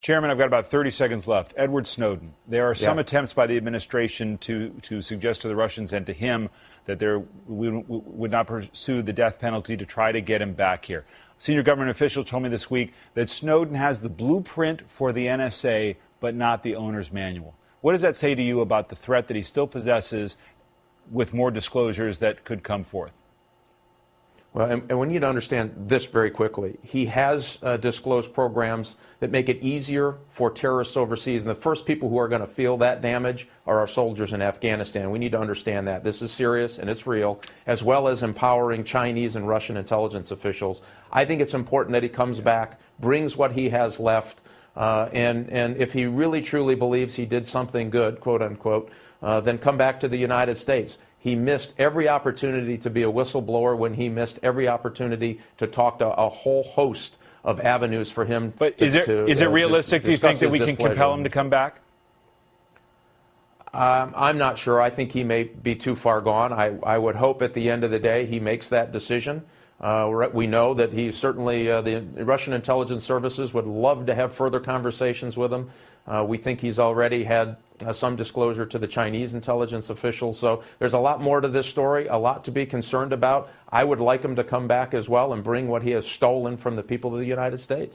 Chairman, I've got about 30 seconds left. Edward Snowden. There are some Yeah. attempts by the administration to suggest to the Russians and to him that we would not pursue the death penalty to try to get him back here. Senior government official told me this week that Snowden has the blueprint for the NSA, but not the owner's manual. What does that say to you about the threat that he still possesses with more disclosures that could come forth? Well, and we need to understand this very quickly. He has disclosed programs that make it easier for terrorists overseas, and the first people who are going to feel that damage are our soldiers in Afghanistan. We need to understand that. This is serious and it's real, as well as empowering Chinese and Russian intelligence officials. I think it's important that he comes back, brings what he has left, and if he really truly believes he did something good, quote unquote, then come back to the United States. He missed every opportunity to be a whistleblower when he missed every opportunity to talk to a whole host of avenues for him. But is it realistic, do you think, that we can compel him to come back? I'm not sure. I think he may be too far gone. I would hope at the end of the day he makes that decision. We know that he certainly, the Russian intelligence services would love to have further conversations with him. We think he's already had some disclosure to the Chinese intelligence officials. So there's a lot more to this story, a lot to be concerned about. I would like him to come back as well and bring what he has stolen from the people of the United States.